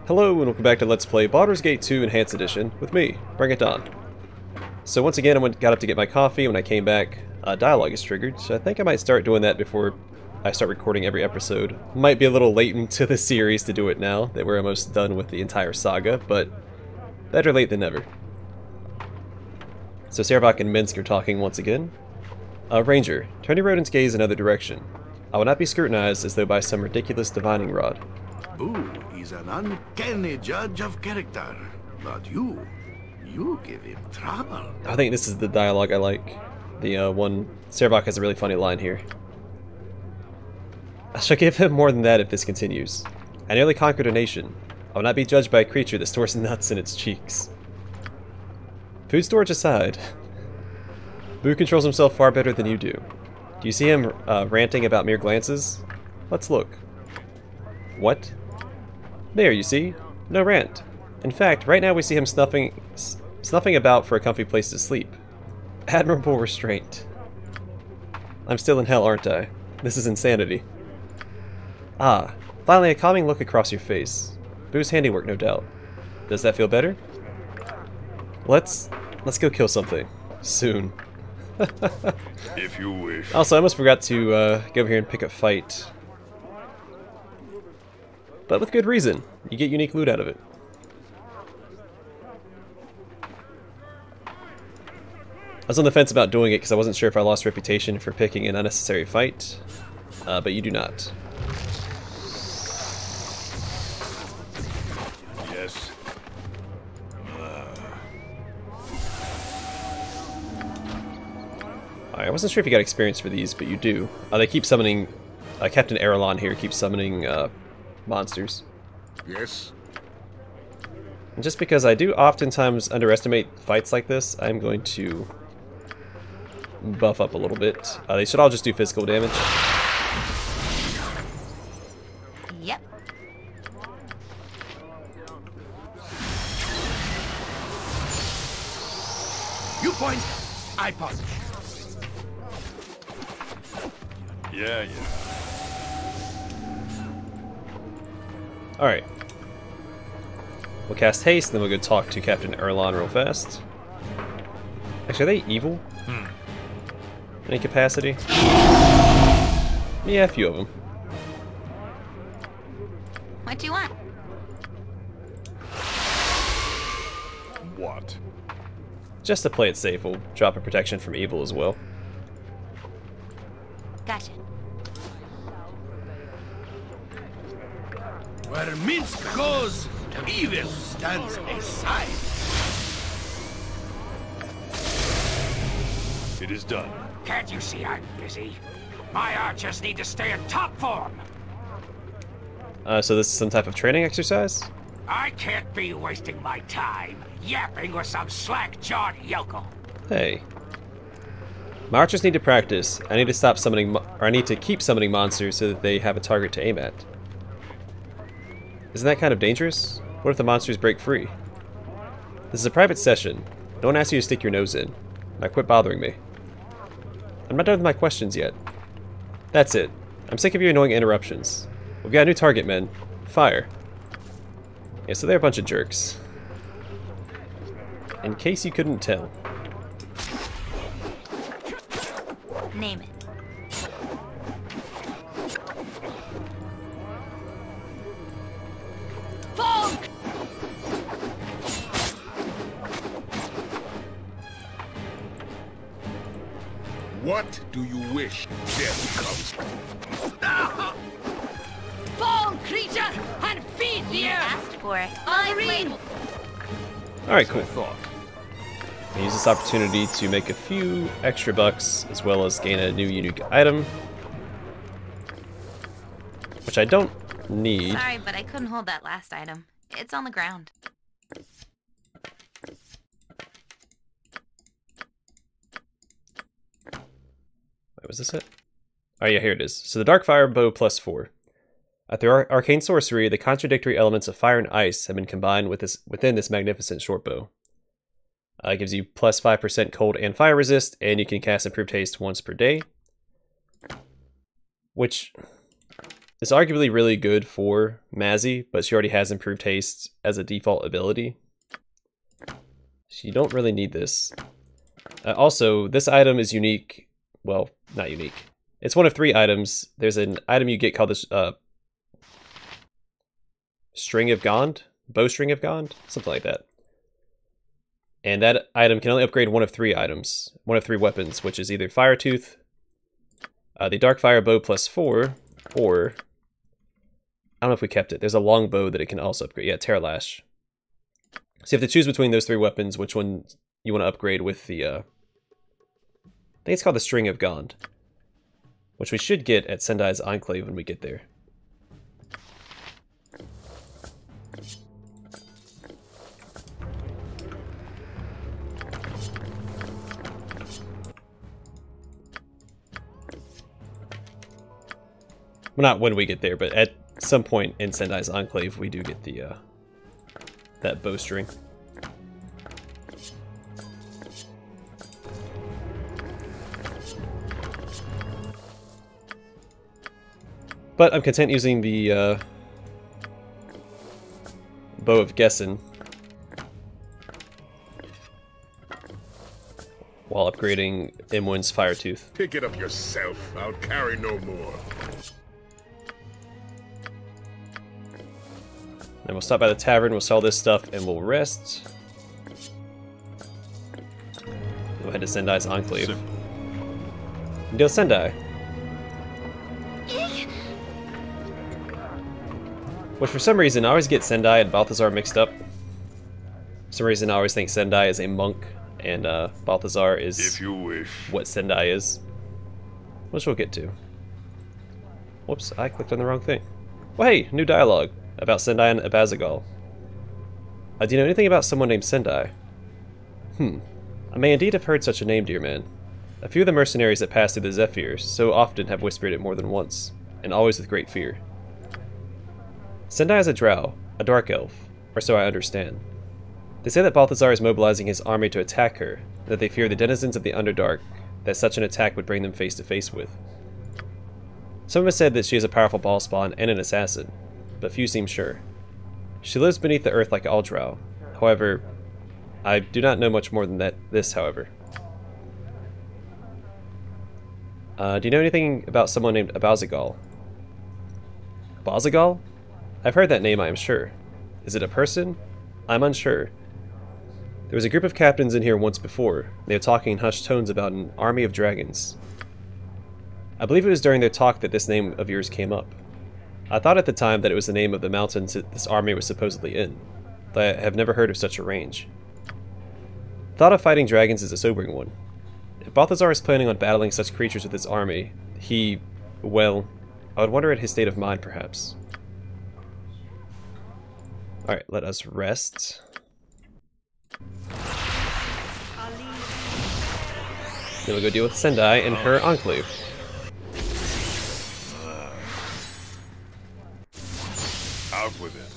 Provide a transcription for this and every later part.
Hello and welcome back to Let's Play Baldur's Gate 2 Enhanced Edition with me, Bring It On. So once again, I got up to get my coffee. When I came back, dialogue is triggered, so I think I might start doing that before I start recording every episode. Might be a little late into the series to do it now, that we're almost done with the entire saga, but better late than never. So Servok and Minsk are talking once again. Ranger, turn your rodent's gaze another direction. I will not be scrutinized as though by some ridiculous divining rod. Ooh, he's an uncanny judge of character. But you give him trouble. I think this is the dialogue I like. The one, Servok has a really funny line here. I shall give him more than that if this continues. I nearly conquered a nation. I will not be judged by a creature that stores nuts in its cheeks. Food storage aside, Boo controls himself far better than you do. Do you see him ranting about mere glances? Let's look. What? There, you see? No rant. In fact, right now we see him snuffing about for a comfy place to sleep. Admirable restraint. I'm still in hell, aren't I? This is insanity. Ah, finally a calming look across your face. Boo's handiwork, no doubt. Does that feel better? Let's go kill something. Soon. If you wish. Also, I almost forgot to go over here and pick a fight. But with good reason. You get unique loot out of it. I was on the fence about doing it because I wasn't sure if I lost reputation for picking an unnecessary fight. But you do not. Yes. I wasn't sure if you got experience for these, but you do. They keep summoning... Captain Arelon here keeps summoning monsters. Yes. And just because I do oftentimes underestimate fights like this, I'm going to buff up a little bit. They should all just do physical damage. Yep. You point, I punch. Yeah. Alright. We'll cast haste, then we'll go talk to Captain Arelon real fast. Actually, are they evil? Any capacity? Yeah, a few of them. What do you want? What? Just to play it safe, we'll drop a protection from evil as well. Gotcha. Where Minsk goes, evil stands aside. It is done. Can't you see I'm busy? My archers need to stay in top form. So this is some type of training exercise? I can't be wasting my time yapping with some slack-jawed yokel. Hey. My archers need to practice. I need to stop summoning, or I need to keep summoning monsters so that they have a target to aim at. Isn't that kind of dangerous? What if the monsters break free? This is a private session. No one asks you to stick your nose in. Now quit bothering me. I'm not done with my questions yet. That's it. I'm sick of your annoying interruptions. We've got a new target, men. Fire. Yeah, so they're a bunch of jerks. In case you couldn't tell. Name it. What do you wish? Death comes. Fall, creature, and feed you! Asked for it. Marine! Alright, cool. I'll use this opportunity to make a few extra bucks, as well as gain a new unique item. Which I don't need. Sorry, but I couldn't hold that last item. It's on the ground. Wait, was this it? Oh yeah, here it is. So the Dark Fire Bow +4. At the Arcane Sorcery, the contradictory elements of fire and ice have been combined within this magnificent short bow. It gives you +5% cold and fire resist, and you can cast Improved Haste once per day. Which It's arguably really good for Mazzy, but she already has improved haste as a default ability. So you don't really need this. Also, this item is unique. Well, not unique. It's one of 3 items. There's an item you get called this String of Gond? Bowstring of Gond? Something like that. And that item can only upgrade one of 3 items. One of 3 weapons, which is either Firetooth, the Darkfire Bow +4, or... I don't know if we kept it. There's a long bow that it can also upgrade. Yeah, Terra Lash. So you have to choose between those 3 weapons, which one you want to upgrade with the... I think it's called the String of Gond, which we should get at Sendai's Enclave when we get there. Well, not when we get there, but at some point in Sendai's Enclave, we do get the that bowstring. But I'm content using the Bow of Gessen while upgrading Imwin's Firetooth. Pick it up yourself. I'll carry no more. Then we'll stop by the tavern, we'll sell this stuff, and we'll rest. We'll head to Sendai's Enclave. Deal Sendai. Which for some reason, I always get Sendai and Balthazar mixed up. For some reason, I always think Sendai is a monk, and Balthazar is if you wish. What Sendai is. Which we'll get to. Whoops, I clicked on the wrong thing. Well, hey, new dialogue about Sendai and Abazagal. Do you know anything about someone named Sendai? I may indeed have heard such a name, dear man. A few of the mercenaries that pass through the Zephyrs so often have whispered it more than once, and always with great fear. Sendai is a drow, a dark elf, or so I understand. They say that Balthazar is mobilizing his army to attack her, and that they fear the denizens of the Underdark, that such an attack would bring them face to face with. Some have said that she is a powerful ballspawn and an assassin, but few seem sure. She lives beneath the earth like all drow. However, I do not know much more than this, however. Do you know anything about someone named Abazagal? Abazagal? I've heard that name, I am sure. Is it a person? I'm unsure. There was a group of captains in here once before. They were talking in hushed tones about an army of dragons. I believe it was during their talk that this name of yours came up. I thought at the time that it was the name of the mountains that this army was supposedly in, but I have never heard of such a range. The thought of fighting dragons is a sobering one. If Balthazar is planning on battling such creatures with his army, well, I would wonder at his state of mind, perhaps. Alright, let us rest. Then we'll go deal with Sendai and her Enclave. Out with it.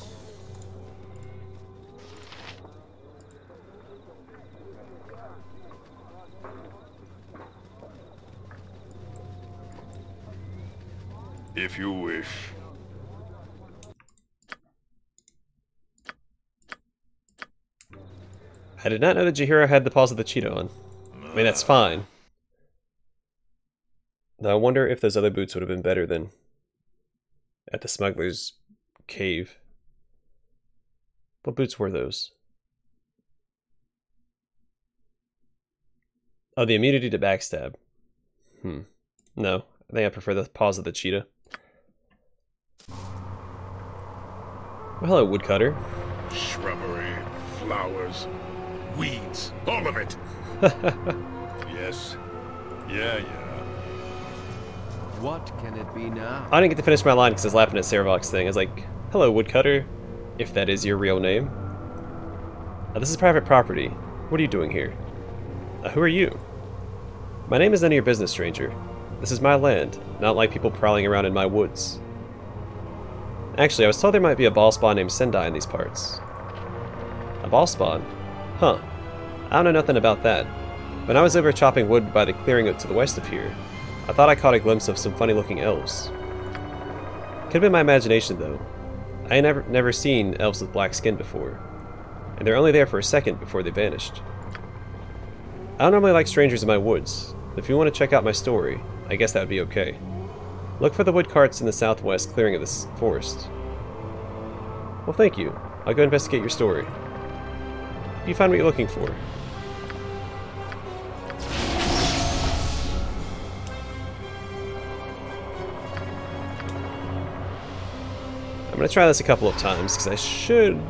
If you wish. I did not know that Jahira had the paws of the cheetah on. I mean, that's fine. Now I wonder if those other boots would have been better than at the smuggler's cave. What boots were those? Oh, the immunity to backstab. No, I think I prefer the paws of the cheetah. Well, hello, woodcutter. Shrubbery, flowers, weeds, all of it. Yes. Yeah. What can it be now? I didn't get to finish my line because I was laughing at Saravok's thing. I was like, hello, woodcutter, if that is your real name. This is private property. What are you doing here? Who are you? My name is none of your business, stranger. This is my land, not like people prowling around in my woods. Actually, I was told there might be a ballspawn named Sendai in these parts. A ballspawn? Huh. I don't know nothing about that. When I was over chopping wood by the clearing to the west of here, I thought I caught a glimpse of some funny-looking elves. Could have been my imagination though. I had never seen elves with black skin before, and they're only there for a second before they vanished. I don't normally like strangers in my woods, but if you want to check out my story, I guess that would be okay. Look for the wood carts in the southwest clearing of this forest. Well, thank you. I'll go investigate your story. You find what you're looking for. I'm gonna try this a couple of times, because I should...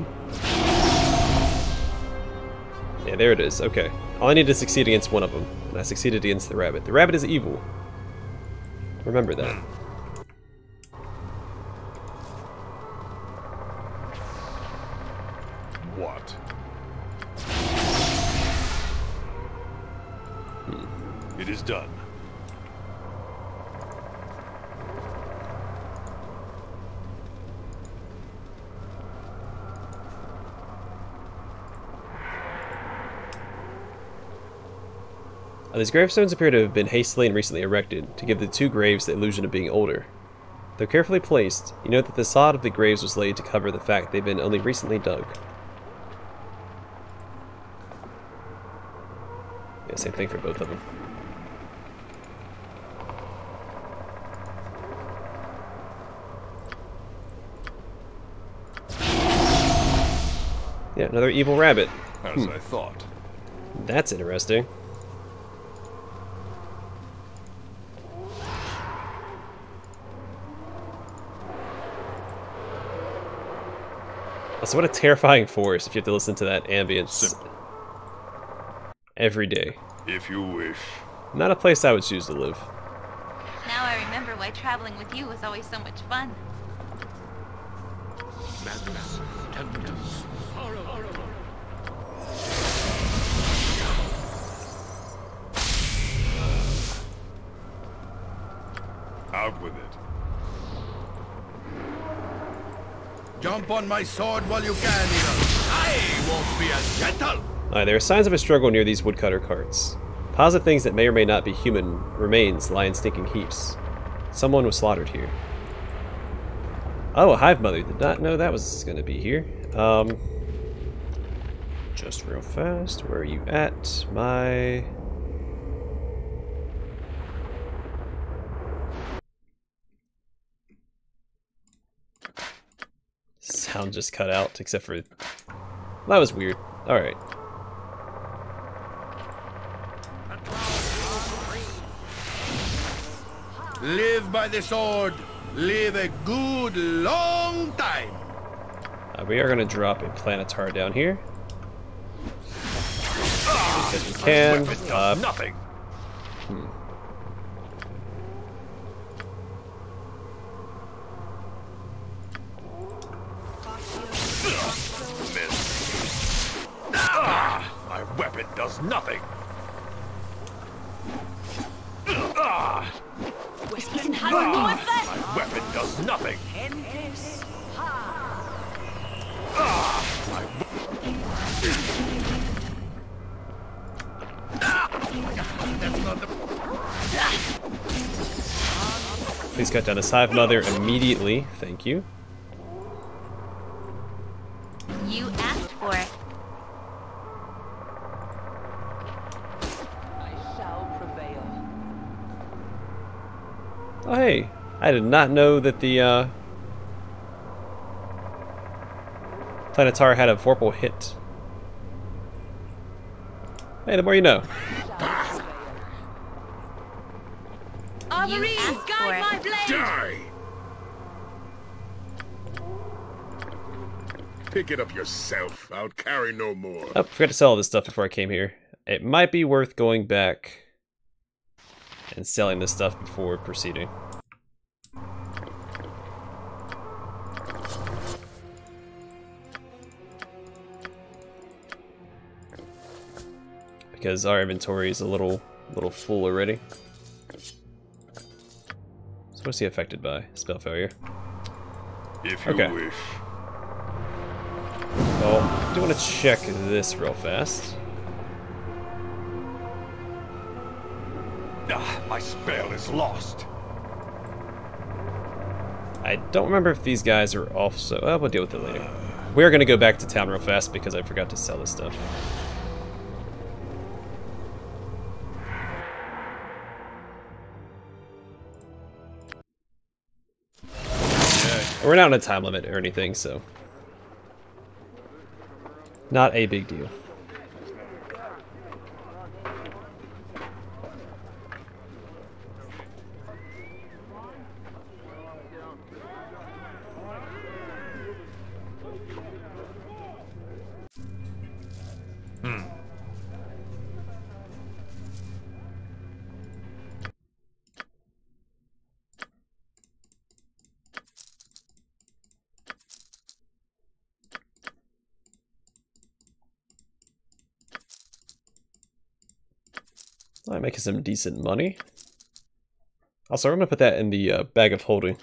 Yeah, there it is. Okay. All I need to succeed against one of them, and I succeeded against the rabbit. The rabbit is evil. Remember that. What? It is done. These gravestones appear to have been hastily and recently erected to give the two graves the illusion of being older. Though carefully placed, you note that the sod of the graves was laid to cover the fact they've been only recently dug. Yeah, same thing for both of them. Yeah, another evil rabbit. As I thought. That's interesting. So what a terrifying forest if you have to listen to that ambience every day. If you wish. Not a place I would choose to live. Now I remember why traveling with you was always so much fun. Out with it. Jump on my sword while you can, Eva. I won't be as gentle. Alright, there are signs of a struggle near these woodcutter carts. Piles of things that may or may not be human remains lie in stinking heaps. Someone was slaughtered here. Oh, a hive mother. Did not know that was going to be here. Just real fast. Where are you at? My... Sound just cut out, except for... That was weird. Alright. Live by the sword. Live a good long time. We are going to drop a planetar down here. Because we can. Nothing. My weapon does nothing. My weapon does nothing. Please cut down this hive mother immediately. Thank you. You asked for it. Oh hey, I did not know that the planetar had a vorpal hit. Hey, the more you know. You asked for it. My blade! Die! Pick it up yourself. I'll carry no more. Oh, forgot to sell all this stuff before I came here. It might be worth going back and selling this stuff before proceeding. Because our inventory is a little full already. So what's he affected by? Spell failure. If you Okay. wish. Well, I do want to check this real fast. My spell is lost. I I don't remember if these guys are also... we'll deal with it later. We're gonna go back to town real fast because I forgot to sell this stuff. We're not on a time limit or anything, so... not a big deal. I'm making some decent money. Also, I'm gonna put that in the bag of holding.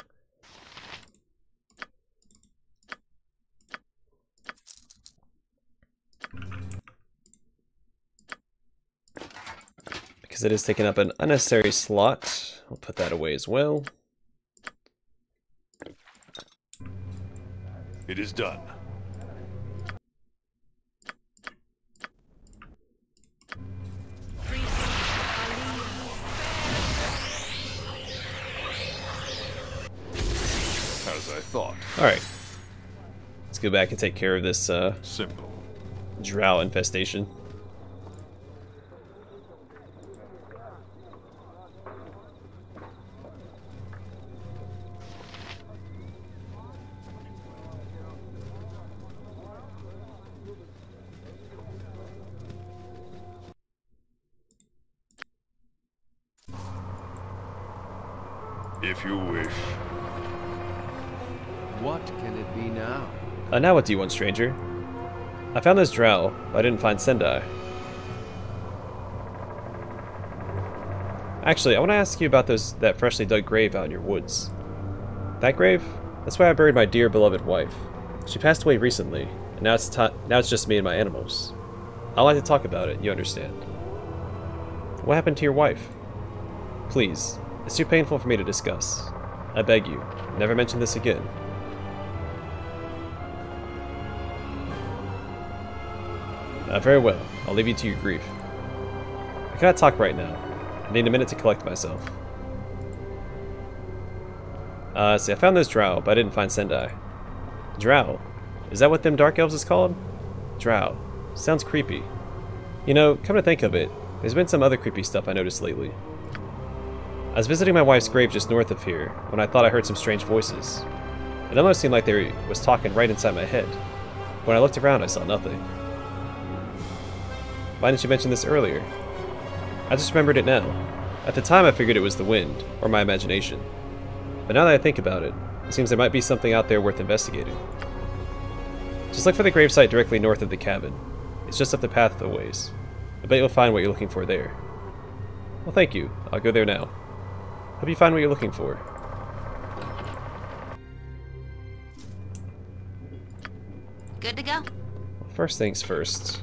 Because it is taking up an unnecessary slot. I'll put that away as well. It is done. As I thought. Alright. Let's go back and take care of this Simple. drow infestation. If you wish. What can it be now? Now what do you want, stranger? I found this drow, but I didn't find Sendai. Actually, I want to ask you about that freshly dug grave out in your woods. That grave? That's where I buried my dear beloved wife. She passed away recently, and now it's just me and my animals. I like to talk about it, you understand. What happened to your wife? Please, it's too painful for me to discuss. I beg you, never mention this again. Very well, I'll leave you to your grief. I cannot talk right now. I need a minute to collect myself. See, I found this drow, but I didn't find Sendai. Drow? Is that what them dark elves is called? Drow. Sounds creepy. You know, come to think of it, there's been some other creepy stuff I noticed lately. I was visiting my wife's grave just north of here, when I thought I heard some strange voices. It almost seemed like they was talking right inside my head. When I looked around, I saw nothing. Why didn't you mention this earlier? I just remembered it now. At the time I figured it was the wind, or my imagination. But now that I think about it, it seems there might be something out there worth investigating. Just look for the gravesite directly north of the cabin. It's just up the path a ways. I bet you'll find what you're looking for there. Well, thank you. I'll go there now. Hope you find what you're looking for. Good to go? First things first.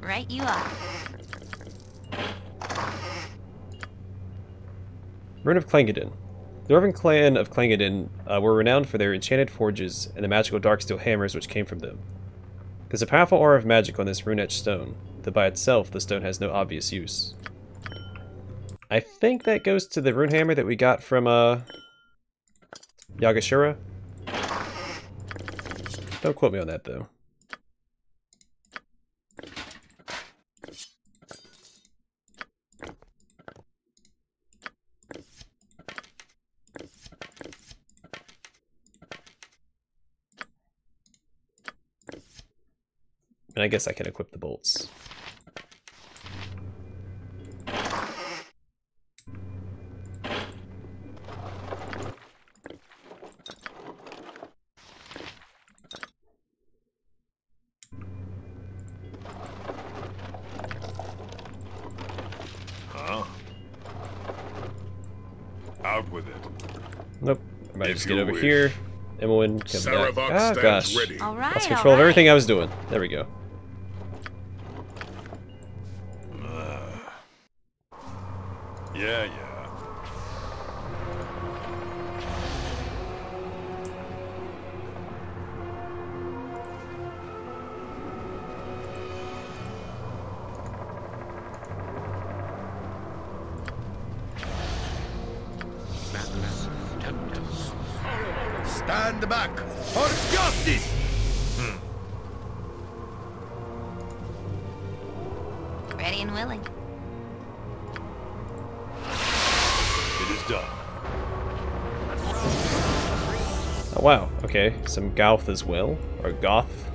Right you are. Rune of Clangeddon. The Dwarven clan of Clangeddon were renowned for their enchanted forges and the magical darksteel hammers which came from them. There's a powerful aura of magic on this rune-etched stone, though by itself the stone has no obvious use. I think that goes to the rune hammer that we got from Yagashura. Don't quote me on that though. And I guess I can equip the bolts. Huh? Out with it. Nope. I might If just get you over wish. here Emmeline, come back. Ah, gosh. All right. Lost control of everything I was doing. There we go. Yeah. Stand back for justice! Ready and willing. It is done. Oh, wow. Okay, some Goth as well. Or Goth.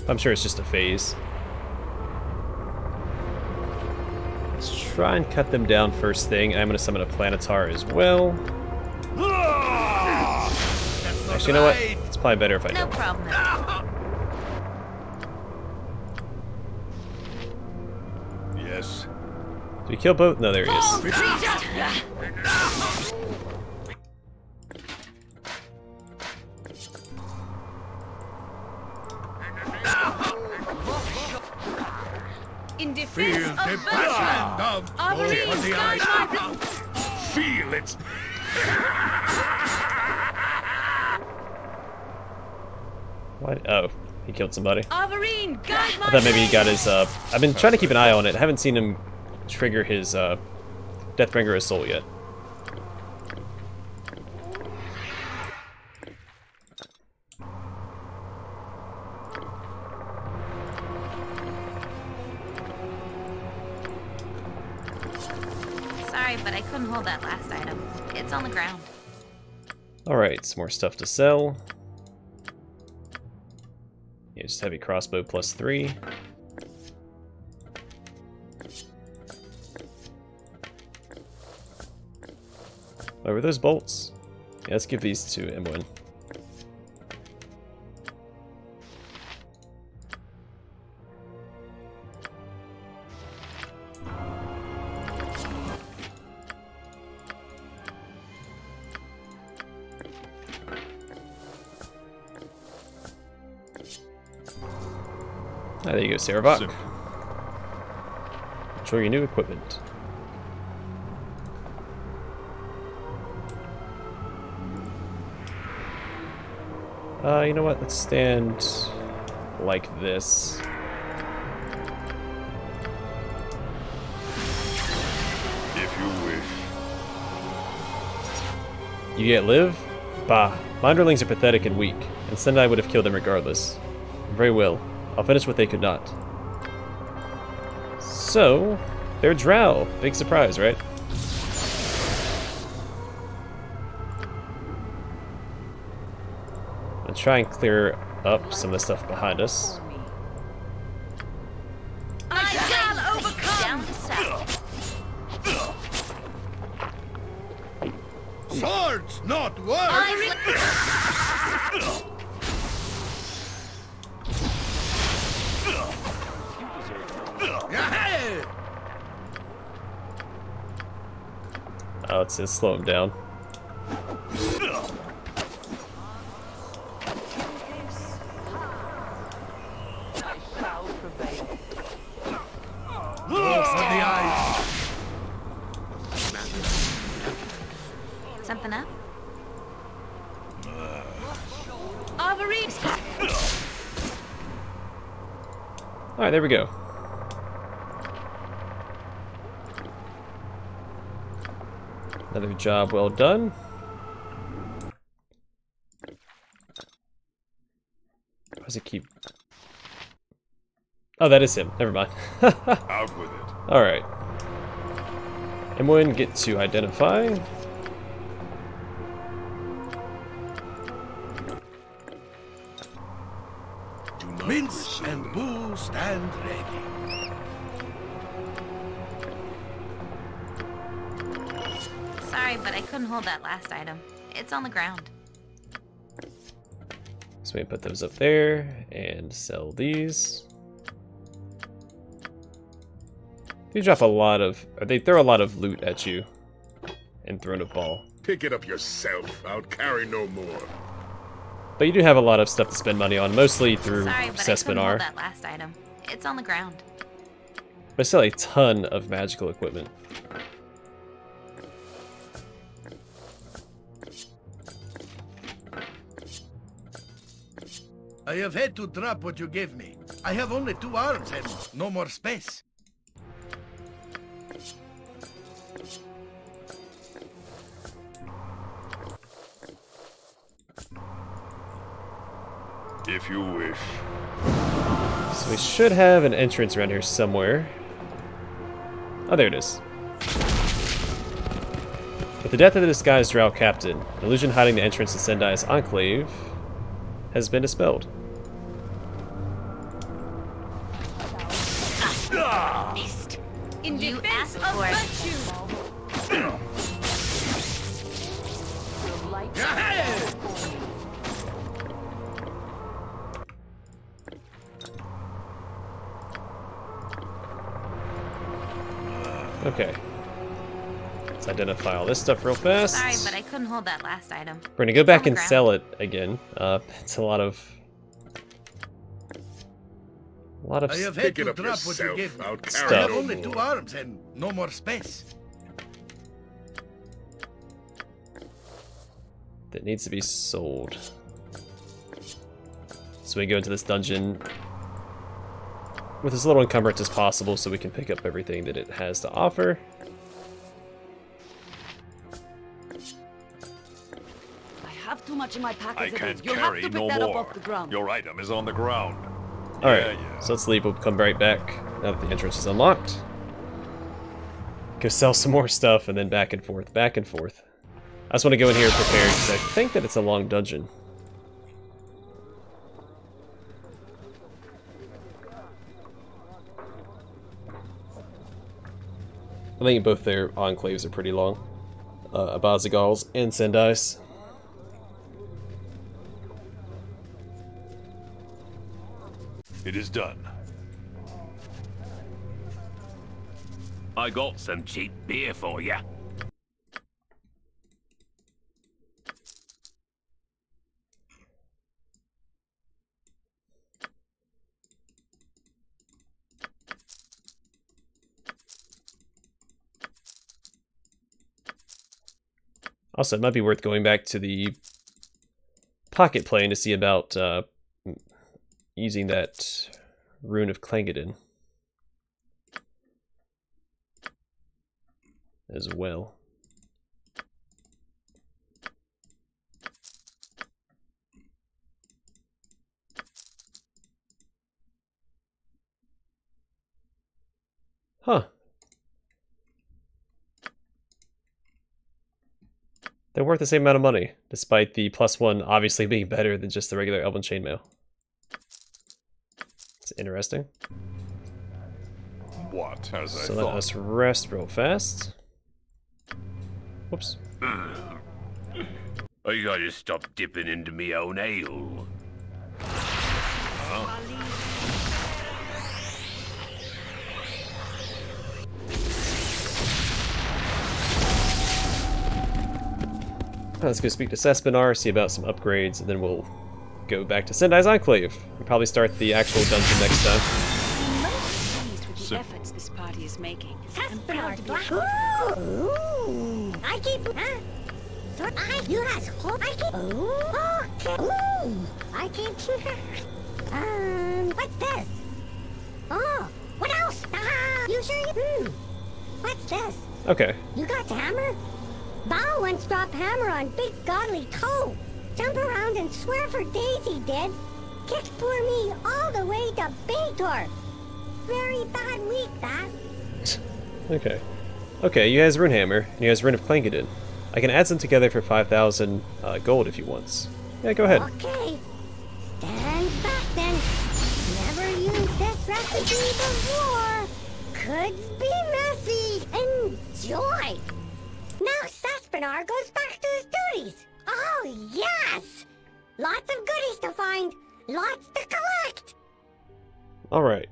I'm sure it's just a phase. Let's try and cut them down first thing. I'm going to summon a Planetar as well. Actually, you know what? It's probably better if I No don't. problem. Yes. Did we kill both? No, there he is. In Feel defense the of passion of Armory, for the guide ice. my Feel it. What? Oh, he killed somebody. Avarine, guide my I thought maybe he got his, I've been trying to keep an eye on it. I haven't seen him trigger his, Deathbringer of Soul yet. Sorry, but I couldn't hold that last item. It's on the ground. Alright, some more stuff to sell. Yeah, just heavy crossbow +3. Oh, were those bolts? Yeah, let's give these to Emwin. Ah, there you go, Sarabak. Simple. Enjoy your new equipment. You know what? Let's stand like this. If you wish. You yet live? Bah. My underlings are pathetic and weak, and Sendai would have killed them regardless. Very well. I'll finish what they could not. So, they're Drow. Big surprise, right? I'm gonna try and clear up some of the stuff behind us. I shall overcome! Down to south. Swords, not words! Oh, let's just slow him down. Something up? Avarine! Alright, there we go. Another job well done. Why does it keep... Oh, that is him. Never mind. Out with it. Alright. Emwin, get to identify. Mince and Boo stand ready. Sorry, but I couldn't hold that last item. It's on the ground. So we put those up there and sell these. They drop a lot of... Or they throw a lot of loot at you. and Throne of Bhaal. Pick it up yourself. I'll carry no more. But you do have a lot of stuff to spend money on, mostly through Sorry, but I couldn't Sespinar. hold that last item. It's on the ground. But still a ton of magical equipment. I have had to drop what you gave me. I have only 2 arms and no more space. If you wish. So we should have an entrance around here somewhere. Oh, there it is. With the death of the disguised drow captain, the illusion hiding the entrance to Sendai's Enclave has been dispelled. Missed. In you asked for it. Okay. Let's identify all this stuff real fast. Sorry, but I couldn't hold that last item. We're gonna go back on the and ground. sell it again. It's a lot of I have had Pick to it up drop what you yourself. gave me. I'll I carry have Stuff. no only 2 more. arms and no more space. that needs to be sold. So we go into this dungeon with as little encumbrance as possible so we can pick up everything that it has to offer. I have too much in my pack I as it can't is. You'll have carry to pick no that more. up off the ground. Your item is on the ground. Alright, Yeah. so let's leave. We'll come right back now that the entrance is unlocked. Go sell some more stuff and then back and forth, back and forth. I just want to go in here prepared because I think that it's a long dungeon. I think both their enclaves are pretty long. Abazagal's and Sendai's. It is done. I got some cheap beer for you. Also, it might be worth going back to the pocket plane to see about using that rune of Clangeddon as well. Huh. They're worth the same amount of money, despite the +1 obviously being better than just the regular Elven Chainmail. It's interesting. What, as I So let thought. us rest real fast. Whoops. I gotta stop dipping into me own ale. Let's go speak to Sespinar, see about some upgrades, and then we'll go back to Sendai's Enclave. We'll probably start the actual dungeon next time. I'm most pleased with the efforts this party is making. I'm proud to be Ooh, I keep. So you guys hold. I keep. Okay. Ooh, I keep. What's this? Oh, what else? You sure? What's this? Okay. You got the hammer? Bhaal once dropped hammer on big godly toe. Jump around and swear for days he did. Kicked poor me all the way to Baldur. Very bad week, that. Okay. Okay, you has Runehammer, and you has Rune of Clangeddon. I can add them together for 5,000 gold if you want. Yeah, go ahead. Okay. Stand back then. Never used this recipe before. Could be messy. Enjoy. Now Sespinar goes back to his duties. Oh, yes! Lots of goodies to find, lots to collect. Alright.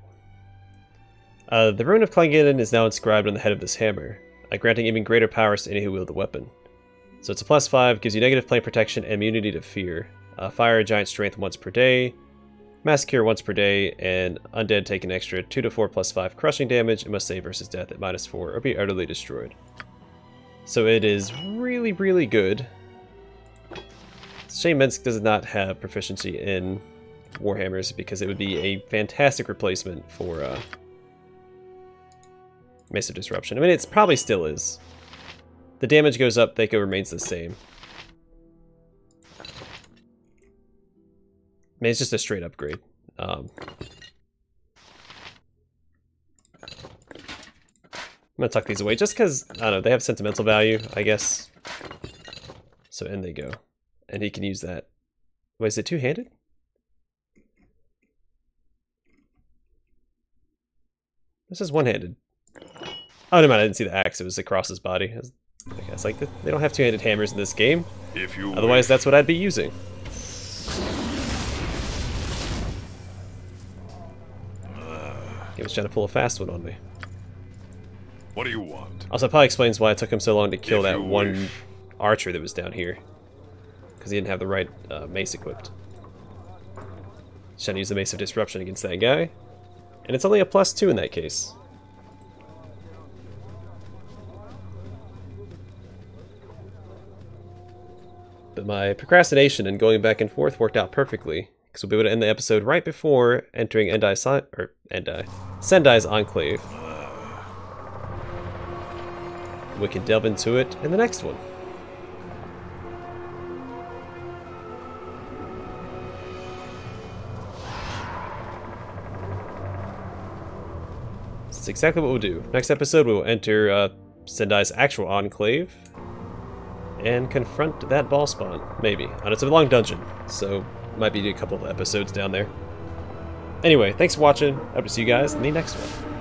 The Rune of Clangeddon is now inscribed on the head of this hammer. granting even greater powers to any who wield the weapon. So it's a +5, gives you negative plane protection and immunity to fear. Fire giant strength once per day, mass cure once per day, and undead take an extra 2 to 4 +5 crushing damage and must save versus death at -4 or be utterly destroyed. So it is really, really good. Shame Minsk does not have proficiency in Warhammers because it would be a fantastic replacement for Mace of Disruption. I mean, it probably still is. The damage goes up, Thaco remains the same. I mean, it's just a straight upgrade. I'm gonna tuck these away just because, I don't know, they have sentimental value, I guess. So in they go. And he can use that. Wait, is it two-handed? This is one-handed. Oh, no, man, I didn't see the axe. It was across his body. I guess like they don't have two-handed hammers in this game. If you Otherwise, wish. that's what I'd be using. He was trying to pull a fast one on me. What do you want? Also, it probably explains why it took him so long to kill If that you one wish. archer that was down here. Because he didn't have the right mace equipped. Trying to use the Mace of Disruption against that guy. And it's only a +2 in that case. But my procrastination and going back and forth worked out perfectly. Because we'll be able to end the episode right before entering Sendai's Enclave. We can delve into it in the next one. That's exactly what we'll do. Next episode, we will enter Sendai's actual Enclave and confront that ball spawn, maybe. And it's a long dungeon, so might be a couple of episodes down there. Anyway, thanks for watching. Hope to see you guys in the next one.